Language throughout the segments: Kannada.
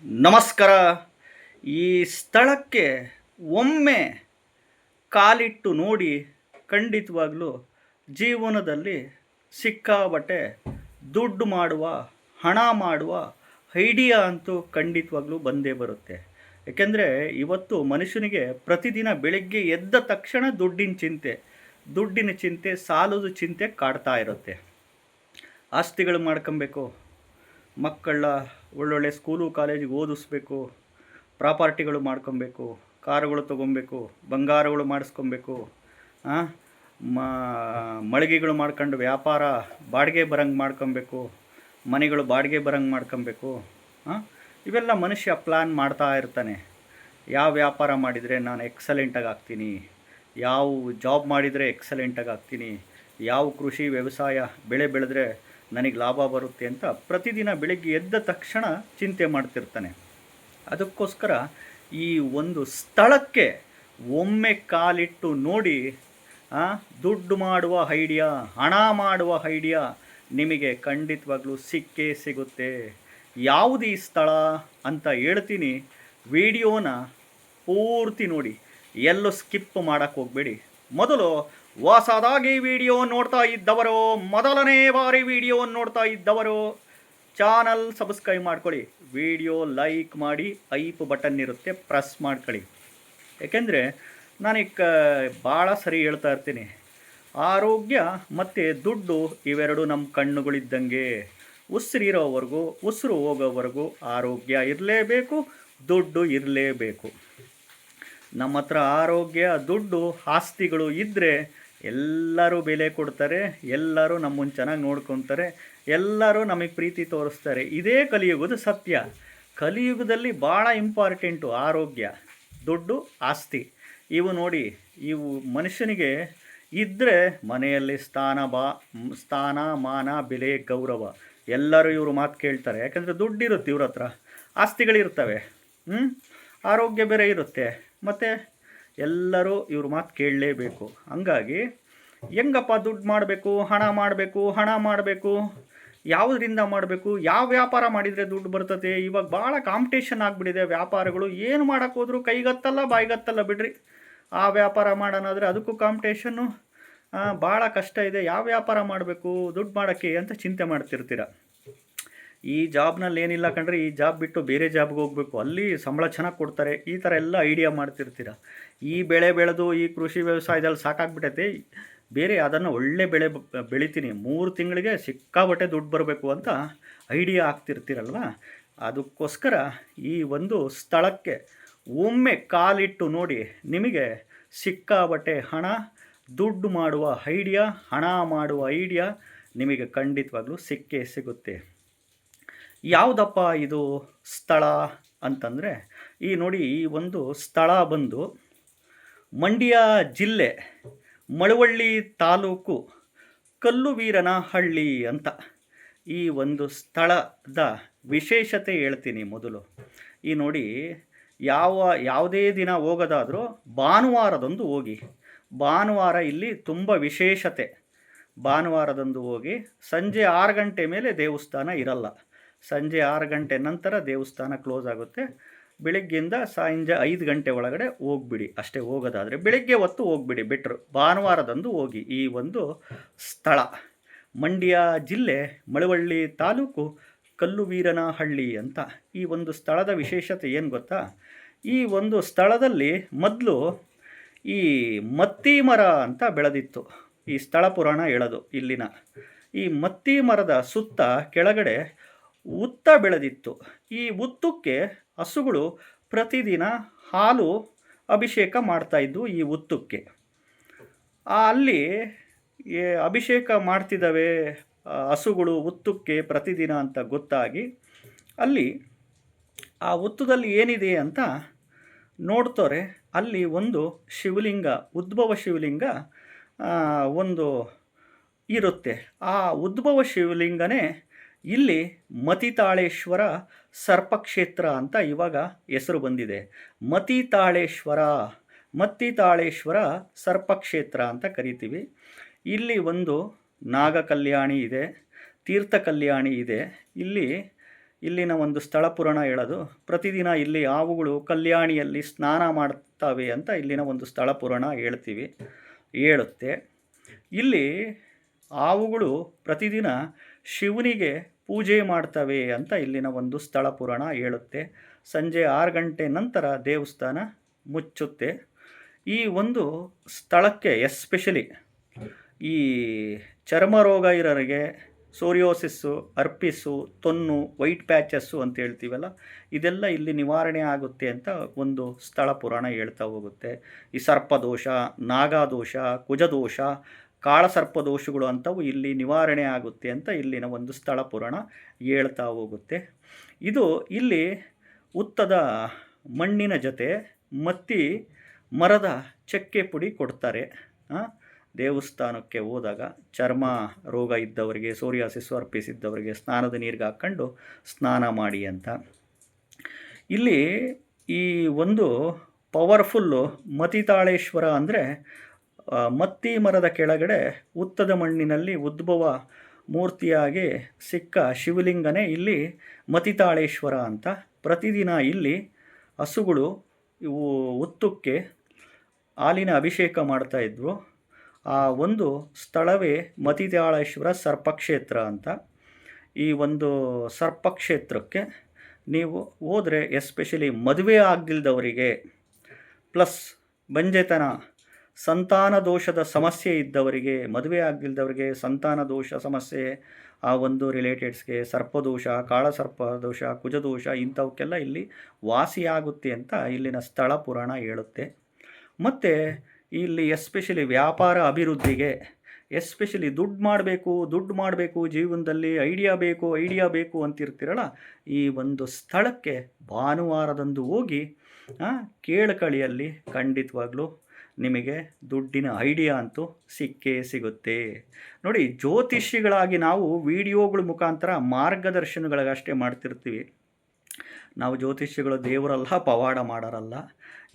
ನಮಸ್ಕಾರ. ಈ ಸ್ಥಳಕ್ಕೆ ಒಮ್ಮೆ ಕಾಲಿಟ್ಟು ನೋಡಿ ಖಂಡಿತವಾಗ್ಲೂ ಜೀವನದಲ್ಲಿ ಸಿಕ್ಕಾಬಟ್ಟೆ ದುಡ್ಡು ಮಾಡುವ, ಹಣ ಮಾಡುವ ಐಡಿಯಾ ಅಂತೂ ಖಂಡಿತವಾಗ್ಲೂ ಬಂದೇ ಬರುತ್ತೆ. ಏಕೆಂದರೆ ಇವತ್ತು ಮನುಷ್ಯನಿಗೆ ಪ್ರತಿದಿನ ಬೆಳಗ್ಗೆ ಎದ್ದ ತಕ್ಷಣ ದುಡ್ಡಿನ ಚಿಂತೆ, ಸಾಲದ ಚಿಂತೆ ಕಾಡ್ತಾ ಇರುತ್ತೆ. ಆಸ್ತಿಗಳು ಮಾಡ್ಕೊಬೇಕು, ಮಕ್ಕಳ ಒಳ್ಳೊಳ್ಳೆ ಸ್ಕೂಲು ಕಾಲೇಜಿಗೆ ಓದಿಸ್ಬೇಕು, ಪ್ರಾಪರ್ಟಿಗಳು ಮಾಡ್ಕೊಬೇಕು, ಕಾರುಗಳು ತೊಗೊಬೇಕು, ಬಂಗಾರಗಳು ಮಾಡಿಸ್ಕೊಬೇಕು, ಮಳಿಗೆಗಳು ಮಾಡ್ಕೊಂಡು ವ್ಯಾಪಾರ ಬಾಡಿಗೆ ಬರಂಗೆ ಮಾಡ್ಕೊಬೇಕು, ಮನೆಗಳು ಬಾಡಿಗೆ ಬರಂಗೆ ಮಾಡ್ಕೊಬೇಕು. ಇವೆಲ್ಲ ಮನುಷ್ಯ ಪ್ಲ್ಯಾನ್ ಮಾಡ್ತಾ ಇರ್ತಾನೆ. ಯಾವ ವ್ಯಾಪಾರ ಮಾಡಿದರೆ ನಾನು ಎಕ್ಸಲೆಂಟಾಗಿ ಆಗ್ತೀನಿ, ಯಾವ ಜಾಬ್ ಮಾಡಿದರೆ ಎಕ್ಸಲೆಂಟಾಗಿ ಆಗ್ತೀನಿ, ಯಾವ ಕೃಷಿ ವ್ಯವಸಾಯ ಬೆಳೆ ಬೆಳೆದ್ರೆ ನನಗೆ ಲಾಭ ಬರುತ್ತೆ ಅಂತ ಪ್ರತಿದಿನ ಬೆಳಗ್ಗೆ ಎದ್ದ ತಕ್ಷಣ ಚಿಂತೆ ಮಾಡ್ತಿರ್ತಾನೆ. ಅದಕ್ಕೋಸ್ಕರ ಈ ಒಂದು ಸ್ಥಳಕ್ಕೆ ಒಮ್ಮೆ ಕಾಲಿಟ್ಟು ನೋಡಿ ದುಡ್ಡು ಮಾಡುವ ಐಡಿಯಾ, ಹಣ ಮಾಡುವ ಐಡಿಯಾ ನಿಮಗೆ ಖಂಡಿತವಾಗ್ಲೂ ಸಿಕ್ಕೇ ಸಿಗುತ್ತೆ. ಯಾವುದು ಈ ಸ್ಥಳ ಅಂತ ಹೇಳ್ತೀನಿ, ವಿಡಿಯೋನ ಪೂರ್ತಿ ನೋಡಿ, ಎಲ್ಲೂ ಸ್ಕಿಪ್ ಮಾಡೋಕ್ಕೆ ಹೋಗಬೇಡಿ. ಮೊದಲು ಹೊಸದಾಗಿ ವಿಡಿಯೋ ನೋಡ್ತಾ ಇದ್ದವರು, ಮೊದಲನೇ ಬಾರಿ ವಿಡಿಯೋ ನೋಡ್ತಾ ಇದ್ದವರು ಚಾನಲ್ ಸಬ್ಸ್ಕ್ರೈಬ್ ಮಾಡ್ಕೊಳ್ಳಿ, ವಿಡಿಯೋ ಲೈಕ್ ಮಾಡಿ, ಐಪ್ ಬಟನ್ ಇರುತ್ತೆ ಪ್ರೆಸ್ ಮಾಡ್ಕೊಳ್ಳಿ. ಏಕೆಂದರೆ ನಾನೀಗ ಭಾಳ ಸರಿ ಹೇಳ್ತಾ ಇರ್ತೀನಿ, ಆರೋಗ್ಯ ಮತ್ತು ದುಡ್ಡು ಇವೆರಡು ನಮ್ಮ ಕಣ್ಣುಗಳಿದ್ದಂಗೆ. ಉಸಿರಿರೋವರೆಗೂ, ಉಸಿರು ಹೋಗೋವರೆಗೂ ಆರೋಗ್ಯ ಇರಲೇಬೇಕು, ದುಡ್ಡು ಇರಲೇಬೇಕು. ನಮ್ಮ ಹತ್ರ ಆರೋಗ್ಯ, ದುಡ್ಡು, ಆಸ್ತಿಗಳು ಇದ್ದರೆ ಎಲ್ಲರೂ ಬೆಲೆ ಕೊಡ್ತಾರೆ, ಎಲ್ಲರೂ ನಮ್ಮನ್ನು ಚೆನ್ನಾಗಿ ನೋಡ್ಕೊತಾರೆ, ಎಲ್ಲರೂ ನಮಗೆ ಪ್ರೀತಿ ತೋರಿಸ್ತಾರೆ. ಇದೇ ಕಲಿಯುಗದ ಸತ್ಯ. ಕಲಿಯುಗದಲ್ಲಿ ಭಾಳ ಇಂಪಾರ್ಟೆಂಟು ಆರೋಗ್ಯ, ದುಡ್ಡು, ಆಸ್ತಿ. ಇವು ನೋಡಿ, ಇವು ಮನುಷ್ಯನಿಗೆ ಇದ್ದರೆ ಮನೆಯಲ್ಲಿ ಸ್ಥಾನ ಮಾನ ಬೆಲೆ ಗೌರವ ಎಲ್ಲರೂ ಇವರು ಮಾತು ಕೇಳ್ತಾರೆ. ಯಾಕಂದರೆ ದುಡ್ಡಿರುತ್ತೆ ಇವ್ರ ಹತ್ರ, ಆಸ್ತಿಗಳಿರ್ತವೆ, ಆರೋಗ್ಯ ಬೇರೆ ಇರುತ್ತೆ, ಮತ್ತು ಎಲ್ಲರೂ ಇವ್ರ ಮಾತು ಕೇಳಲೇಬೇಕು. ಹಂಗಾಗಿ ಹೆಂಗಪ್ಪ ದುಡ್ಡು ಮಾಡಬೇಕು, ಹಣ ಮಾಡಬೇಕು, ಯಾವುದರಿಂದ ಮಾಡಬೇಕು, ಯಾವ ವ್ಯಾಪಾರ ಮಾಡಿದರೆ ದುಡ್ಡು ಬರ್ತದೆ? ಇವಾಗ ಭಾಳ ಕಾಂಪಿಟೇಷನ್ ಆಗಿಬಿಟ್ಟಿದೆ ವ್ಯಾಪಾರಗಳು. ಏನು ಮಾಡೋಕ್ಕೆ ಹೋದರೂ ಕೈಗತ್ತಲ್ಲ ಬಾಯಿಗತ್ತಲ್ಲ ಬಿಡ್ರಿ. ಆ ವ್ಯಾಪಾರ ಮಾಡೋಣಾದರೆ ಅದಕ್ಕೂ ಕಾಂಪಿಟೇಷನ್ನು, ಭಾಳ ಕಷ್ಟ ಇದೆ. ಯಾವ ವ್ಯಾಪಾರ ಮಾಡಬೇಕು ದುಡ್ಡು ಮಾಡೋಕ್ಕೆ ಅಂತ ಚಿಂತೆ ಮಾಡ್ತಿರ್ತೀರ. ಈ ಜಾಬ್ನಲ್ಲಿ ಏನಿಲ್ಲ ಕಣ್ರಿ, ಈ ಜಾಬ್ ಬಿಟ್ಟು ಬೇರೆ ಜಾಬ್ಗೆ ಹೋಗಬೇಕು, ಅಲ್ಲಿ ಸಂಬಳ ಚೆನ್ನಾಗಿ ಕೊಡ್ತಾರೆ, ಈ ಥರ ಎಲ್ಲ ಐಡಿಯಾ ಮಾಡ್ತಿರ್ತೀರ. ಈ ಬೆಳೆ ಬೆಳೆದು ಈ ಕೃಷಿ ವ್ಯವಸಾಯದಲ್ಲಿ ಸಾಕಾಗ್ಬಿಟ್ಟೈತೆ, ಬೇರೆ ಅದನ್ನು ಒಳ್ಳೆ ಬೆಳೆ ಬೆಳಿತೀನಿ, 3 ತಿಂಗಳಿಗೆ ಸಿಕ್ಕಾಬಟ್ಟೆ ದುಡ್ಡು ಬರಬೇಕು ಅಂತ ಐಡಿಯಾ ಆಗ್ತಿರ್ತೀರಲ್ವ. ಅದಕ್ಕೋಸ್ಕರ ಈ ಒಂದು ಸ್ಥಳಕ್ಕೆ ಒಮ್ಮೆ ಕಾಲಿಟ್ಟು ನೋಡಿ, ನಿಮಗೆ ಸಿಕ್ಕಾಬಟ್ಟೆ ಹಣ, ದುಡ್ಡು ಮಾಡುವ ಐಡಿಯಾ, ಹಣ ಮಾಡುವ ಐಡಿಯಾ ನಿಮಗೆ ಖಂಡಿತವಾಗ್ಲೂ ಸಿಕ್ಕೇ ಸಿಗುತ್ತೆ. ಯಾವುದಪ್ಪ ಇದು ಸ್ಥಳ ಅಂತಂದರೆ, ಈ ನೋಡಿ, ಈ ಒಂದು ಸ್ಥಳ ಬಂದು ಮಂಡ್ಯ ಜಿಲ್ಲೆ ಮಳವಳ್ಳಿ ತಾಲೂಕು ಕಲ್ಲುವೀರನಹಳ್ಳಿ ಅಂತ. ಈ ಒಂದು ಸ್ಥಳದ ವಿಶೇಷತೆ ಹೇಳ್ತೀನಿ ಮೊದಲು. ಈ ನೋಡಿ, ಯಾವುದೇ ದಿನ ಹೋಗೋದಾದರೂ ಭಾನುವಾರದಂದು ಹೋಗಿ. ಭಾನುವಾರ ಇಲ್ಲಿ ತುಂಬ ವಿಶೇಷತೆ. ಭಾನುವಾರದಂದು ಹೋಗಿ, ಸಂಜೆ 6 ಗಂಟೆ ಮೇಲೆ ದೇವಸ್ಥಾನ ಇರಲ್ಲ. ಸಂಜೆ 6 ಗಂಟೆ ನಂತರ ದೇವಸ್ಥಾನ ಕ್ಲೋಸ್ ಆಗುತ್ತೆ. ಬೆಳಗ್ಗೆಯಿಂದ ಸಂಜೆ 5 ಗಂಟೆ ಒಳಗಡೆ ಹೋಗ್ಬಿಡಿ. ಅಷ್ಟೇ ಹೋಗೋದಾದರೆ ಬೆಳಗ್ಗೆ ಹೊತ್ತು ಹೋಗ್ಬಿಡಿ, ಬೆಟ್ರು. ಭಾನುವಾರದಂದು ಹೋಗಿ. ಈ ಒಂದು ಸ್ಥಳ ಮಂಡ್ಯ ಜಿಲ್ಲೆ ಮಳವಳ್ಳಿ ತಾಲೂಕು ಕಲ್ಲುವೀರನಹಳ್ಳಿ ಅಂತ. ಈ ಒಂದು ಸ್ಥಳದ ವಿಶೇಷತೆ ಏನು ಗೊತ್ತಾ? ಈ ಒಂದು ಸ್ಥಳದಲ್ಲಿ ಮೊದಲು ಈ ಮತ್ತಿ ಮರ ಅಂತ ಬೆಳೆದಿತ್ತು. ಈ ಸ್ಥಳ ಪುರಾಣ ಹೇಳೋದು ಇಲ್ಲಿನ. ಈ ಮತ್ತಿ ಮರದ ಸುತ್ತ ಕೆಳಗಡೆ ಹುತ್ತ ಬೆಳೆದಿತ್ತು. ಈ ಹುತ್ತಕ್ಕೆ ಹಸುಗಳು ಪ್ರತಿದಿನ ಹಾಲು ಅಭಿಷೇಕ ಮಾಡ್ತಾಯಿದ್ವು. ಈ ಹುತ್ತಕ್ಕೆ ಅಲ್ಲಿ ಅಭಿಷೇಕ ಮಾಡ್ತಿದ್ದಾವೆ ಹಸುಗಳು ಹುತ್ತಕ್ಕೆ ಪ್ರತಿದಿನ ಅಂತ ಗೊತ್ತಾಗಿ, ಅಲ್ಲಿ ಆ ಹುತ್ತದಲ್ಲಿ ಏನಿದೆ ಅಂತ ನೋಡ್ತಾರೆ. ಅಲ್ಲಿ ಒಂದು ಶಿವಲಿಂಗ, ಉದ್ಭವ ಶಿವಲಿಂಗ ಒಂದು ಇರುತ್ತೆ. ಆ ಉದ್ಭವ ಶಿವಲಿಂಗನೇ ಇಲ್ಲಿ ಮತಿತಾಳೇಶ್ವರ ಸರ್ಪಕ್ಷೇತ್ರ ಅಂತ ಇವಾಗ ಹೆಸರು ಬಂದಿದೆ. ಮತ್ತಿತಾಳೇಶ್ವರ ಸರ್ಪಕ್ಷೇತ್ರ ಅಂತ ಕರಿತೀವಿ. ಇಲ್ಲಿ ಒಂದು ನಾಗ ಕಲ್ಯಾಣಿ ಇದೆ, ತೀರ್ಥ ಕಲ್ಯಾಣಿ ಇದೆ. ಇಲ್ಲಿ ಇಲ್ಲಿನ ಒಂದು ಸ್ಥಳ ಪುರಾಣ ಹೇಳೋದು, ಪ್ರತಿದಿನ ಇಲ್ಲಿ ಹಾವುಗಳು ಕಲ್ಯಾಣಿಯಲ್ಲಿ ಸ್ನಾನ ಮಾಡ್ತವೆ ಅಂತ ಇಲ್ಲಿನ ಒಂದು ಸ್ಥಳ ಪುರಾಣ ಹೇಳುತ್ತೆ. ಇಲ್ಲಿ ಹಾವುಗಳು ಪ್ರತಿದಿನ ಶಿವನಿಗೆ ಪೂಜೆ ಮಾಡ್ತವೆ ಅಂತ ಇಲ್ಲಿನ ಒಂದು ಸ್ಥಳ ಪುರಾಣ ಹೇಳುತ್ತೆ. ಸಂಜೆ 6 ಗಂಟೆ ನಂತರ ದೇವಸ್ಥಾನ ಮುಚ್ಚುತ್ತೆ. ಈ ಒಂದು ಸ್ಥಳಕ್ಕೆ ಎಸ್ಪೆಷಲಿ ಈ ಚರ್ಮ ರೋಗ ಇರೋರಿಗೆ, ಸೋರಿಯೋಸಿಸ್ಸು, ಅರ್ಪಿಸು, ತೊನ್ನು, ವೈಟ್ ಪ್ಯಾಚಸ್ಸು ಅಂತ ಹೇಳ್ತೀವಲ್ಲ, ಇದೆಲ್ಲ ಇಲ್ಲಿ ನಿವಾರಣೆ ಆಗುತ್ತೆ ಅಂತ ಒಂದು ಸ್ಥಳ ಪುರಾಣ ಹೇಳ್ತಾ ಹೋಗುತ್ತೆ. ಈ ಸರ್ಪದೋಷ, ನಾಗಾದೋಷ, ಕುಜದೋಷ, ಕಾಳಸರ್ಪದೋಷಗಳು ಅಂಥವು ಇಲ್ಲಿ ನಿವಾರಣೆ ಆಗುತ್ತೆ ಅಂತ ಇಲ್ಲಿನ ಒಂದು ಸ್ಥಳ ಪುರಾಣ ಹೇಳ್ತಾ ಹೋಗುತ್ತೆ. ಇದು ಇಲ್ಲಿ ಉತ್ತದ ಮಣ್ಣಿನ ಜೊತೆ ಮತ್ತಿ ಮರದ ಚಕ್ಕೆ ಪುಡಿ ಕೊಡ್ತಾರೆ. ದೇವಸ್ಥಾನಕ್ಕೆ ಹೋದಾಗ ಚರ್ಮ ರೋಗ ಇದ್ದವರಿಗೆ, ಸೋರಿಯಾಸಿಸ್, ಅರ್ಪಿಸ್ ಇದ್ದವರಿಗೆ ಸ್ನಾನದ ನೀರಿಗೆ ಹಾಕ್ಕೊಂಡು ಸ್ನಾನ ಮಾಡಿ ಅಂತ. ಇಲ್ಲಿ ಈ ಒಂದು ಪವರ್ಫುಲ್ಲು ಮತಿತಾಳೇಶ್ವರ ಅಂದರೆ ಮತ್ತಿ ಮರದ ಕೆಳಗಡೆ ಉತ್ತದ ಮಣ್ಣಿನಲ್ಲಿ ಉದ್ಭವ ಮೂರ್ತಿಯಾಗಿ ಸಿಕ್ಕ ಶಿವಲಿಂಗನೇ ಇಲ್ಲಿ ಮತಿತಾಳೇಶ್ವರ ಅಂತ. ಪ್ರತಿದಿನ ಇಲ್ಲಿ ಹಸುಗಳು ಇವು ಉತ್ತಕ್ಕೆ ಹಾಲಿನ ಅಭಿಷೇಕ ಮಾಡ್ತಾಯಿದ್ರು. ಆ ಒಂದು ಸ್ಥಳವೇ ಮತಿತಾಳೇಶ್ವರ ಸರ್ಪಕ್ಷೇತ್ರ ಅಂತ. ಈ ಒಂದು ಸರ್ಪಕ್ಷೇತ್ರಕ್ಕೆ ನೀವು ಹೋದರೆ ಎಸ್ಪೆಷಲಿ ಮದುವೆ ಆಗದಿಲ್ದವರಿಗೆ, ಪ್ಲಸ್ ಬಂಜೆತನ, ಸಂತಾನ ದೋಷದ ಸಮಸ್ಯೆ ಇದ್ದವರಿಗೆ, ಮದುವೆ ಆಗದಿಲ್ದವರಿಗೆ ಸಂತಾನ ದೋಷ ಸಮಸ್ಯೆ, ಆ ಒಂದು ರಿಲೇಟೆಡ್ಸ್ಗೆ ಸರ್ಪದೋಷ, ಕಾಳಸರ್ಪದೋಷ, ಕುಜದೋಷ ಇಂಥವಕ್ಕೆಲ್ಲ ಇಲ್ಲಿ ವಾಸಿಯಾಗುತ್ತೆ ಅಂತ ಇಲ್ಲಿನ ಸ್ಥಳ ಪುರಾಣ ಹೇಳುತ್ತೆ. ಮತ್ತು ಇಲ್ಲಿ ಎಸ್ಪೆಷಲಿ ವ್ಯಾಪಾರ ಅಭಿವೃದ್ಧಿಗೆ, ಎಸ್ಪೆಷಲಿ ದುಡ್ಡು ಮಾಡಬೇಕು ಜೀವನದಲ್ಲಿ, ಐಡಿಯಾ ಬೇಕು ಅಂತಿರ್ತೀರಲ್ಲ, ಈ ಒಂದು ಸ್ಥಳಕ್ಕೆ ಭಾನುವಾರದಂದು ಹೋಗಿ ಕೇಳಕಳಿಯಲ್ಲಿ ಖಂಡಿತವಾಗ್ಲೂ ನಿಮಗೆ ದುಡ್ಡಿನ ಐಡಿಯಾ ಅಂತೂ ಸಿಕ್ಕೇ ಸಿಗುತ್ತೆ. ನೋಡಿ, ಜ್ಯೋತಿಷಿಗಳಾಗಿ ನಾವು ವಿಡಿಯೋಗಳ ಮುಖಾಂತರ ಮಾರ್ಗದರ್ಶನಗಳಿಗಷ್ಟೇ ಮಾಡ್ತಿರ್ತೀವಿ. ನಾವು ಜ್ಯೋತಿಷಿಗಳು ದೇವರಲ್ಲ, ಪವಾಡ ಮಾಡೋರಲ್ಲ.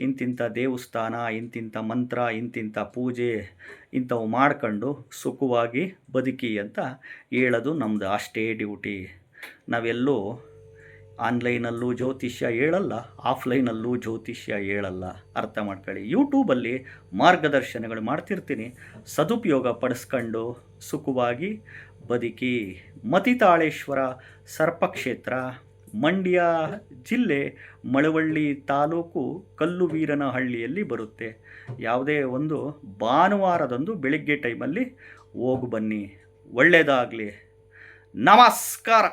ಇಂತಿಂಥ ದೇವಸ್ಥಾನ, ಇಂತಿಂಥ ಮಂತ್ರ, ಇಂತಿಂಥ ಪೂಜೆ ಇಂಥವು ಮಾಡ್ಕೊಂಡು ಸುಖವಾಗಿ ಬದುಕಿ ಅಂತ ಹೇಳೋದು ನಮ್ಮದು ಅಷ್ಟೇ ಡ್ಯೂಟಿ. ನಾವೆಲ್ಲೂ ಆನ್ಲೈನಲ್ಲೂ ಜ್ಯೋತಿಷ್ಯ ಹೇಳಲ್ಲ, ಆಫ್ಲೈನಲ್ಲೂ ಜ್ಯೋತಿಷ್ಯ ಹೇಳಲ್ಲ. ಅರ್ಥ ಮಾಡ್ಕೊಳ್ಳಿ. ಯೂಟ್ಯೂಬಲ್ಲಿ ಮಾರ್ಗದರ್ಶನಗಳು ಮಾಡ್ತಿರ್ತೀನಿ, ಸದುಪಯೋಗ ಪಡಿಸ್ಕೊಂಡು ಸುಖವಾಗಿ ಬದುಕಿ. ಮತಿತಾಳೇಶ್ವರ ಸರ್ಪಕ್ಷೇತ್ರ, ಮಂಡ್ಯ ಜಿಲ್ಲೆ, ಮಳವಳ್ಳಿ ತಾಲೂಕು, ಕಲ್ಲುವೀರನಹಳ್ಳಿಯಲ್ಲಿ ಬರುತ್ತೆ. ಯಾವುದೇ ಒಂದು ಭಾನುವಾರದಂದು ಬೆಳಿಗ್ಗೆ ಟೈಮಲ್ಲಿ ಹೋಗಿ ಬನ್ನಿ. ಒಳ್ಳೆಯದಾಗಲಿ. ನಮಸ್ಕಾರ.